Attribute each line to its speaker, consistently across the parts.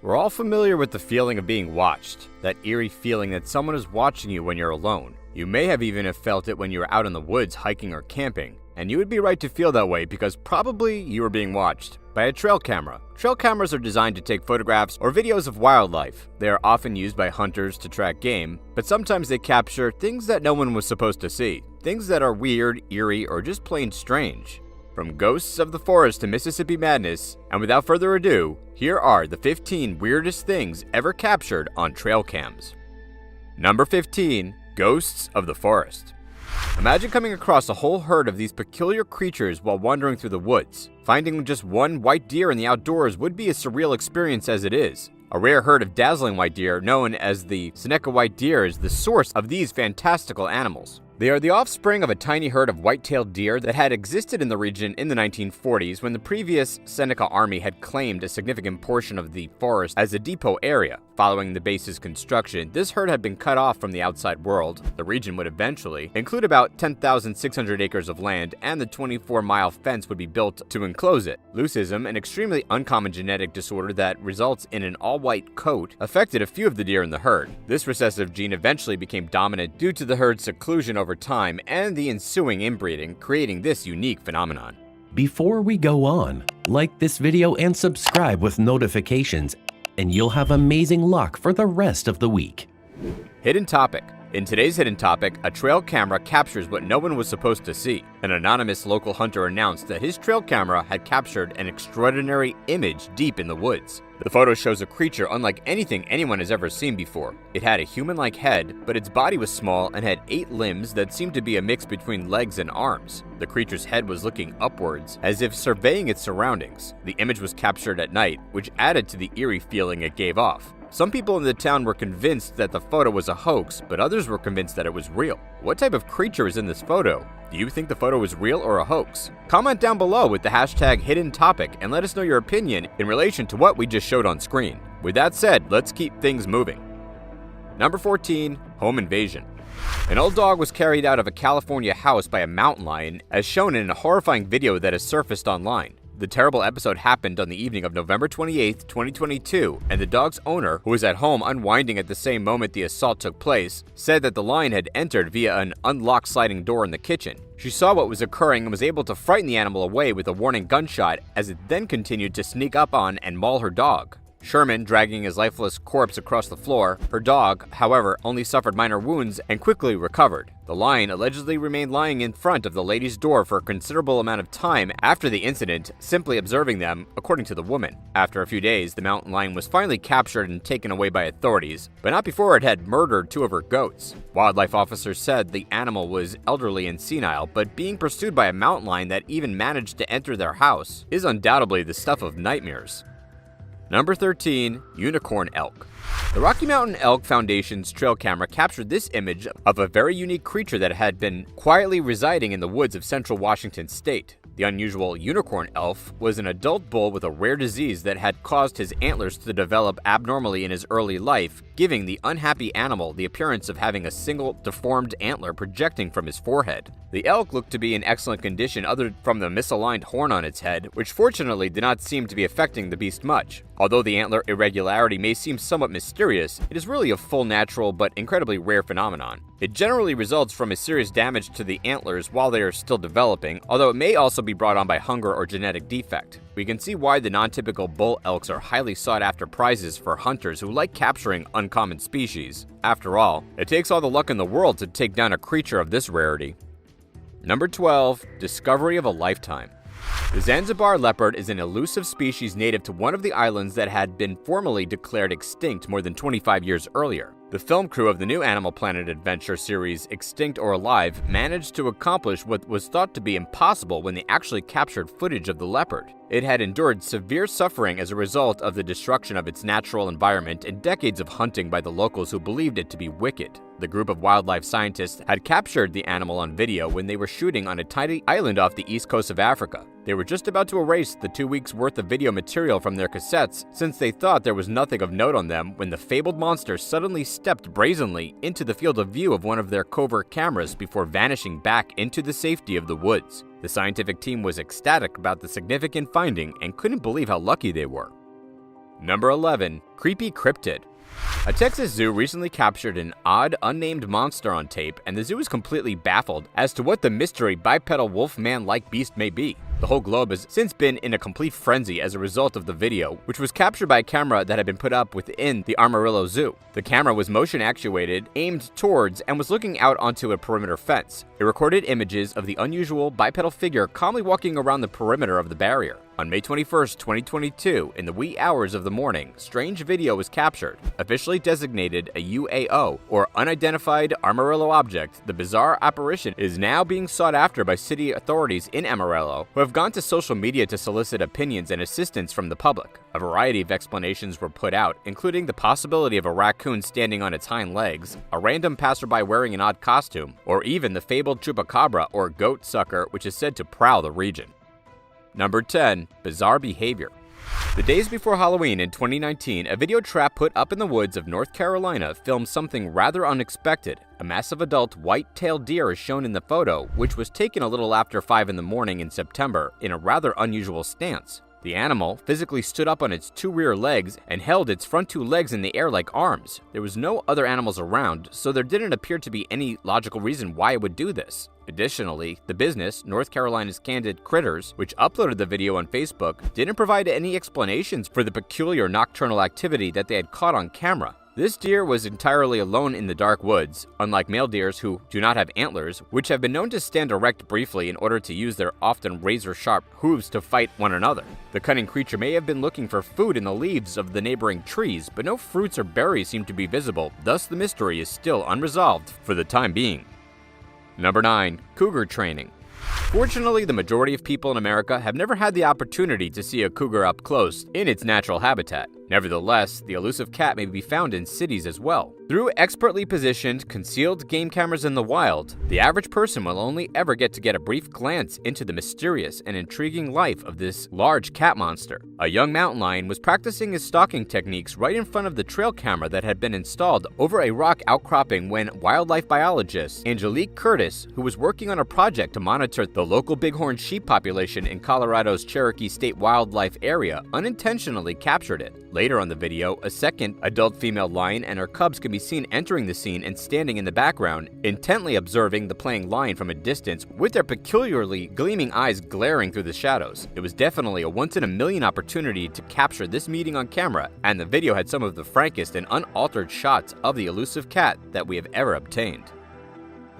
Speaker 1: We're all familiar with the feeling of being watched, that eerie feeling that someone is watching you when you're alone. You may have even felt it when you were out in the woods hiking or camping, and you would be right to feel that way because probably you were being watched by a trail camera. Trail cameras are designed to take photographs or videos of wildlife. They are often used by hunters to track game, but sometimes they capture things that no one was supposed to see, things that are weird, eerie, or just plain strange. From ghosts of the forest to Mississippi madness, and without further ado, here are the 15 weirdest things ever captured on trail cams. Number 15. Ghosts of the forest. Imagine coming across a whole herd of these peculiar creatures while wandering through the woods. Finding just one white deer in the outdoors would be a surreal experience as it is. A rare herd of dazzling white deer, known as the Seneca white deer, is the source of these fantastical animals. They are the offspring of a tiny herd of white-tailed deer that had existed in the region in the 1940s when the previous Seneca army had claimed a significant portion of the forest as a depot area. Following the base's construction, this herd had been cut off from the outside world. The region would eventually include about 10,600 acres of land, and the 24-mile fence would be built to enclose it. Leucism, an extremely uncommon genetic disorder that results in an all-white coat, affected a few of the deer in the herd. This recessive gene eventually became dominant due to the herd's seclusion over time and the ensuing inbreeding, creating this unique phenomenon.
Speaker 2: Before we go on, like this video and subscribe with notifications, and you'll have amazing luck for the rest of the week.
Speaker 1: Hidden topic. In today's hidden topic, a trail camera captures what no one was supposed to see. An anonymous local hunter announced that his trail camera had captured an extraordinary image deep in the woods. The photo shows a creature unlike anything anyone has ever seen before. It had a human-like head, but its body was small and had 8 limbs that seemed to be a mix between legs and arms. The creature's head was looking upwards, as if surveying its surroundings. The image was captured at night, which added to the eerie feeling it gave off. Some people in the town were convinced that the photo was a hoax, but others were convinced that it was real. What type of creature is in this photo? Do you think the photo is real or a hoax? Comment down below with the hashtag hidden topic and let us know your opinion in relation to what we just showed on screen. With that said, let's keep things moving. Number 14. Home invasion. An old dog was carried out of a California house by a mountain lion, as shown in a horrifying video that has surfaced online. The terrible episode happened on the evening of November 28, 2022, and the dog's owner, who was at home unwinding at the same moment the assault took place, said that the lion had entered via an unlocked sliding door in the kitchen. She saw what was occurring and was able to frighten the animal away with a warning gunshot as it then continued to sneak up on and maul her dog. Sherman dragging his lifeless corpse across the floor. Her dog, however, only suffered minor wounds and quickly recovered. The lion allegedly remained lying in front of the lady's door for a considerable amount of time after the incident, simply observing them, according to the woman. After a few days, the mountain lion was finally captured and taken away by authorities, but not before it had murdered 2 of her goats. Wildlife officers said the animal was elderly and senile, but being pursued by a mountain lion that even managed to enter their house is undoubtedly the stuff of nightmares. Number 13. Unicorn elk. The Rocky Mountain Elk Foundation's trail camera captured this image of a very unique creature that had been quietly residing in the woods of central Washington state. The unusual unicorn elk was an adult bull with a rare disease that had caused his antlers to develop abnormally in his early life, giving the unhappy animal the appearance of having a single deformed antler projecting from his forehead. The elk looked to be in excellent condition other from the misaligned horn on its head, which fortunately did not seem to be affecting the beast much. Although the antler irregularity may seem somewhat mysterious, it is really a full natural but incredibly rare phenomenon. It generally results from a serious damage to the antlers while they are still developing, although it may also be brought on by hunger or genetic defect. We can see why the non-typical bull elks are highly sought-after prizes for hunters who like capturing uncommon species. After all, it takes all the luck in the world to take down a creature of this rarity. Number 12. Discovery of a lifetime. The Zanzibar leopard is an elusive species native to one of the islands that had been formally declared extinct more than 25 years earlier. The film crew of the new Animal Planet adventure series Extinct or Alive managed to accomplish what was thought to be impossible when they actually captured footage of the leopard. It had endured severe suffering as a result of the destruction of its natural environment and decades of hunting by the locals who believed it to be wicked. The group of wildlife scientists had captured the animal on video when they were shooting on a tiny island off the east coast of Africa. They were just about to erase the 2 weeks' worth of video material from their cassettes since they thought there was nothing of note on them when the fabled monster suddenly stepped brazenly into the field of view of one of their covert cameras before vanishing back into the safety of the woods. The scientific team was ecstatic about the significant finding and couldn't believe how lucky they were. Number 11. Creepy cryptid. A Texas zoo recently captured an odd, unnamed monster on tape, and the zoo is completely baffled as to what the mystery bipedal wolfman-like beast may be. The whole globe has since been in a complete frenzy as a result of the video, which was captured by a camera that had been put up within the Amarillo Zoo. The camera was motion actuated, aimed towards, and was looking out onto a perimeter fence. It recorded images of the unusual bipedal figure calmly walking around the perimeter of the barrier. On May 21, 2022, in the wee hours of the morning, strange video was captured. Officially designated a UAO, or Unidentified Amarillo Object, the bizarre apparition is now being sought after by city authorities in Amarillo, who have gone to social media to solicit opinions and assistance from the public. A variety of explanations were put out, including the possibility of a raccoon standing on its hind legs, a random passerby wearing an odd costume, or even the fabled chupacabra or goat sucker, which is said to prowl the region. Number 10. Bizarre behavior. The days before Halloween in 2019, a video trap put up in the woods of North Carolina filmed something rather unexpected. A massive adult white-tailed deer is shown in the photo, which was taken a little after 5 in the morning in September in a rather unusual stance. The animal physically stood up on its 2 rear legs and held its front 2 legs in the air like arms. There was no other animals around, so there didn't appear to be any logical reason why it would do this. Additionally, the business, North Carolina's Candid Critters, which uploaded the video on Facebook, didn't provide any explanations for the peculiar nocturnal activity that they had caught on camera. This deer was entirely alone in the dark woods, unlike male deers who do not have antlers, which have been known to stand erect briefly in order to use their often razor-sharp hooves to fight one another. The cunning creature may have been looking for food in the leaves of the neighboring trees, but no fruits or berries seem to be visible, thus the mystery is still unresolved for the time being. Number 9. Cougar training. Fortunately, the majority of people in America have never had the opportunity to see a cougar up close in its natural habitat. Nevertheless, the elusive cat may be found in cities as well. Through expertly positioned, concealed game cameras in the wild, the average person will only ever get to get a brief glance into the mysterious and intriguing life of this large cat monster. A young mountain lion was practicing his stalking techniques right in front of the trail camera that had been installed over a rock outcropping when wildlife biologist Angelique Curtis, who was working on a project to monitor the local bighorn sheep population in Colorado's Cherokee State Wildlife Area, unintentionally captured it. Later on the video, a second adult female lion and her cubs can be seen entering the scene and standing in the background, intently observing the playing lion from a distance with their peculiarly gleaming eyes glaring through the shadows. It was definitely a once-in-a-million opportunity to capture this meeting on camera, and the video had some of the frankest and unaltered shots of the elusive cat that we have ever obtained.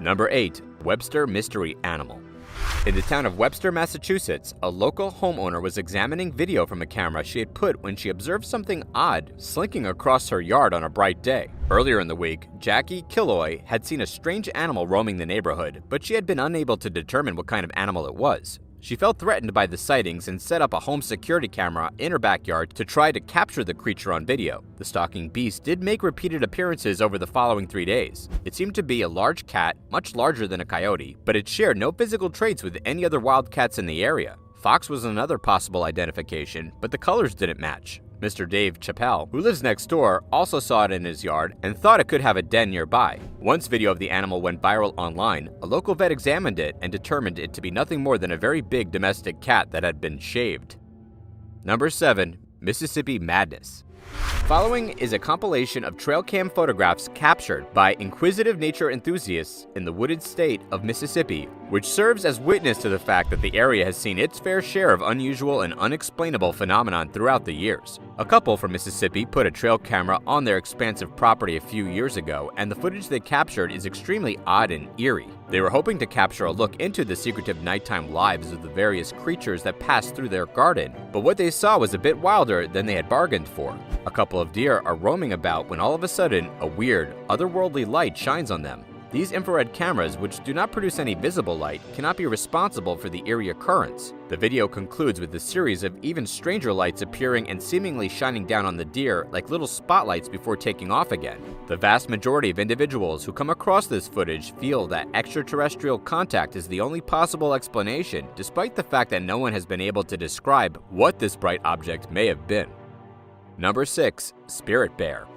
Speaker 1: Number 8. Webster Mystery Animal. In the town of Webster, Massachusetts, a local homeowner was examining video from a camera she had put when she observed something odd slinking across her yard on a bright day. Earlier in the week, Jackie Killoy had seen a strange animal roaming the neighborhood, but she had been unable to determine what kind of animal it was. She felt threatened by the sightings and set up a home security camera in her backyard to try to capture the creature on video. The stalking beast did make repeated appearances over the following 3 days. It seemed to be a large cat, much larger than a coyote, but it shared no physical traits with any other wild cats in the area. Fox was another possible identification, but the colors didn't match. Mr. Dave Chappelle, who lives next door, also saw it in his yard and thought it could have a den nearby. Once video of the animal went viral online, a local vet examined it and determined it to be nothing more than a very big domestic cat that had been shaved. Number 7. Mississippi Madness. Following is a compilation of trail cam photographs captured by inquisitive nature enthusiasts in the wooded state of Mississippi, which serves as witness to the fact that the area has seen its fair share of unusual and unexplainable phenomenon throughout the years. A couple from Mississippi put a trail camera on their expansive property a few years ago, and the footage they captured is extremely odd and eerie. They were hoping to capture a look into the secretive nighttime lives of the various creatures that passed through their garden, but what they saw was a bit wilder than they had bargained for. A couple of deer are roaming about when all of a sudden, a weird, otherworldly light shines on them. These infrared cameras, which do not produce any visible light, cannot be responsible for the eerie occurrence. The video concludes with a series of even stranger lights appearing and seemingly shining down on the deer like little spotlights before taking off again. The vast majority of individuals who come across this footage feel that extraterrestrial contact is the only possible explanation, despite the fact that no one has been able to describe what this bright object may have been. Number 6. Spirit Bear.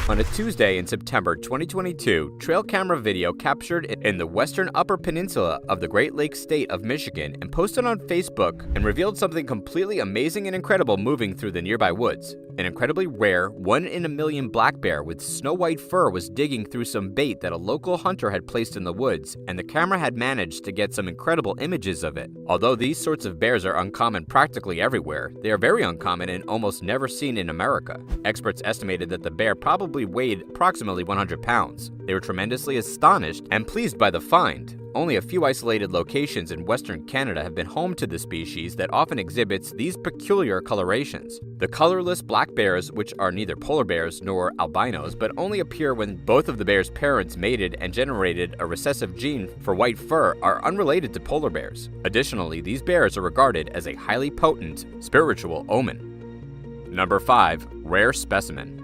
Speaker 1: On a Tuesday in September 2022, trail camera video captured in the western Upper Peninsula of the Great Lakes state of Michigan and posted on Facebook and revealed something completely amazing and incredible moving through the nearby woods. An incredibly rare, 1-in-a-million black bear with snow-white fur was digging through some bait that a local hunter had placed in the woods, and the camera had managed to get some incredible images of it. Although these sorts of bears are uncommon practically everywhere, they are very uncommon and almost never seen in America. Experts estimated that the bear probably weighed approximately 100 pounds. They were tremendously astonished and pleased by the find. Only a few isolated locations in Western Canada have been home to the species that often exhibits these peculiar colorations. The colorless black bears, which are neither polar bears nor albinos, but only appear when both of the bear's parents mated and generated a recessive gene for white fur, are unrelated to polar bears. Additionally, these bears are regarded as a highly potent spiritual omen. Number 5. Rare specimen.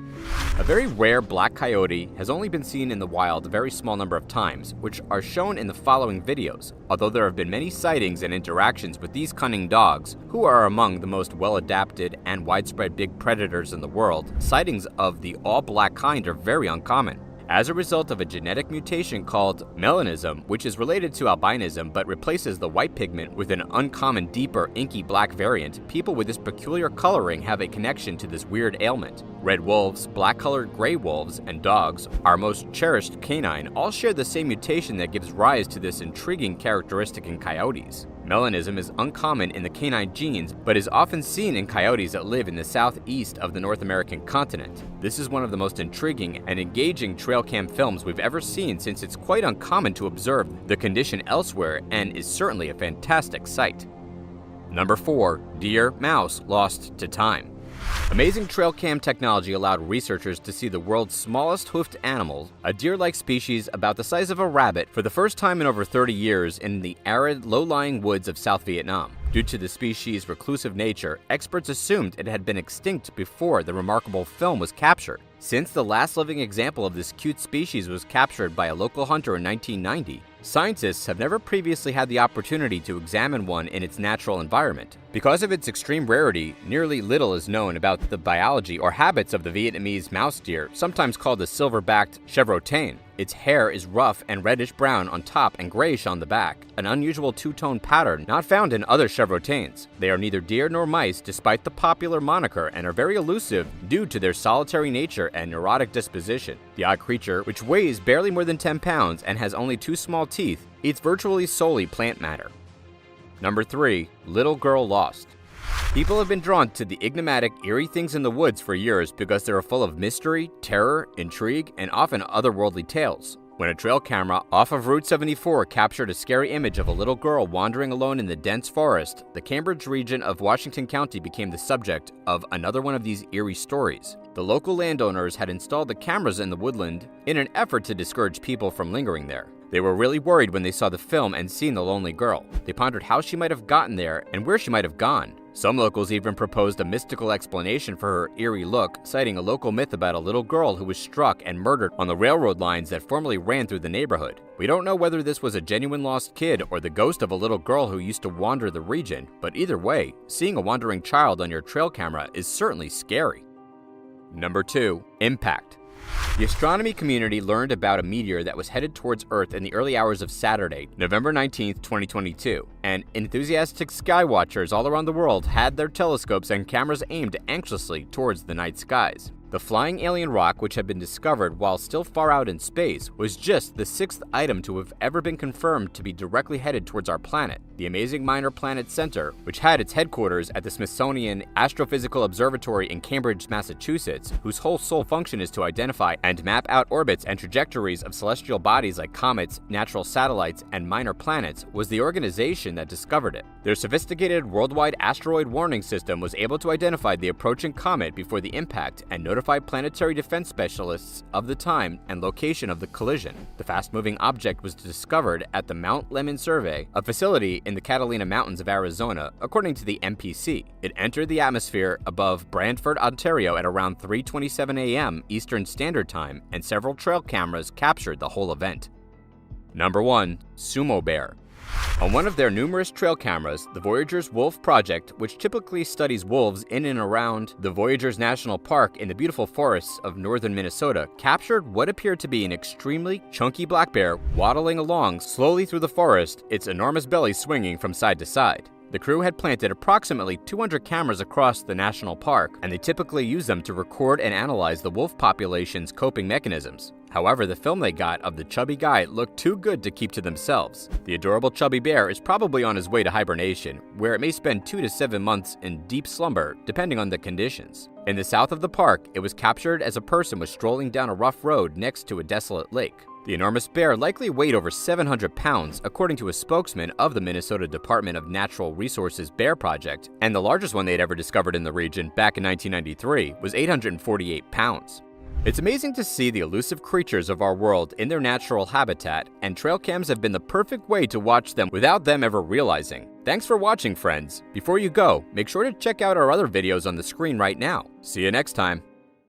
Speaker 1: A very rare black coyote has only been seen in the wild a very small number of times, which are shown in the following videos. Although there have been many sightings and interactions with these cunning dogs, who are among the most well-adapted and widespread big predators in the world, sightings of the all-black kind are very uncommon. As a result of a genetic mutation called melanism, which is related to albinism but replaces the white pigment with an uncommon deeper inky black variant, people with this peculiar coloring have a connection to this weird ailment. Red wolves, black-colored gray wolves, and dogs, our most cherished canine, all share the same mutation that gives rise to this intriguing characteristic in coyotes. Melanism is uncommon in the canine genes, but is often seen in coyotes that live in the southeast of the North American continent. This is one of the most intriguing and engaging trail cam films we've ever seen, since it's quite uncommon to observe the condition elsewhere and is certainly a fantastic sight. Number 4. Deer, mouse, lost to time. Amazing trail cam technology allowed researchers to see the world's smallest hoofed animal, a deer-like species about the size of a rabbit, for the first time in over 30 years in the arid, low-lying woods of South Vietnam. Due to the species' reclusive nature, experts assumed it had been extinct before the remarkable film was captured. Since the last living example of this cute species was captured by a local hunter in 1990, scientists have never previously had the opportunity to examine one in its natural environment. Because of its extreme rarity, nearly little is known about the biology or habits of the Vietnamese mouse deer, sometimes called the silver-backed chevrotain. Its hair is rough and reddish-brown on top and grayish on the back, an unusual two-tone pattern not found in other chevrotains. They are neither deer nor mice despite the popular moniker, and are very elusive due to their solitary nature and neurotic disposition. The odd creature, which weighs barely more than 10 pounds and has only 2 small teeth, eats virtually solely plant matter. Number 3. Little girl lost. People have been drawn to the enigmatic, eerie things in the woods for years because they are full of mystery, terror, intrigue, and often otherworldly tales. When a trail camera off of Route 74 captured a scary image of a little girl wandering alone in the dense forest, the Cambridge region of Washington County became the subject of another one of these eerie stories. The local landowners had installed the cameras in the woodland in an effort to discourage people from lingering there. They were really worried when they saw the film and seen the lonely girl. They pondered how she might have gotten there and where she might have gone. Some locals even proposed a mystical explanation for her eerie look, citing a local myth about a little girl who was struck and murdered on the railroad lines that formerly ran through the neighborhood. We don't know whether this was a genuine lost kid or the ghost of a little girl who used to wander the region, but either way, seeing a wandering child on your trail camera is certainly scary. Number 2. Impact. The astronomy community learned about a meteor that was headed towards Earth in the early hours of Saturday, November 19, 2022, and enthusiastic skywatchers all around the world had their telescopes and cameras aimed anxiously towards the night skies. The flying alien rock, which had been discovered while still far out in space, was just the 6th item to have ever been confirmed to be directly headed towards our planet. The amazing Minor Planet Center, which had its headquarters at the Smithsonian Astrophysical Observatory in Cambridge, Massachusetts, whose whole sole function is to identify and map out orbits and trajectories of celestial bodies like comets, natural satellites, and minor planets, was the organization that discovered it. Their sophisticated worldwide asteroid warning system was able to identify the approaching comet before the impact and notify planetary defense specialists of the time and location of the collision. The fast-moving object was discovered at the Mount Lemmon Survey, a facility in the Catalina Mountains of Arizona, according to the MPC. It entered the atmosphere above Brantford, Ontario at around 3:27 a.m. Eastern Standard Time, and several trail cameras captured the whole event. Number 1. Sumo bear. On one of their numerous trail cameras, the Voyageurs Wolf Project, which typically studies wolves in and around the Voyageurs National Park in the beautiful forests of northern Minnesota, captured what appeared to be an extremely chunky black bear waddling along slowly through the forest, its enormous belly swinging from side to side. The crew had planted approximately 200 cameras across the national park, and they typically use them to record and analyze the wolf population's coping mechanisms. However, the film they got of the chubby guy looked too good to keep to themselves. The adorable chubby bear is probably on his way to hibernation, where it may spend 2 to 7 months in deep slumber, depending on the conditions. In the south of the park, it was captured as a person was strolling down a rough road next to a desolate lake. The enormous bear likely weighed over 700 pounds, according to a spokesman of the Minnesota Department of Natural Resources Bear Project, and the largest one they'd ever discovered in the region back in 1993 was 848 pounds. It's amazing to see the elusive creatures of our world in their natural habitat, and trail cams have been the perfect way to watch them without them ever realizing. Thanks for watching, friends. Before you go, make sure to check out our other videos on the screen right now. See you next time.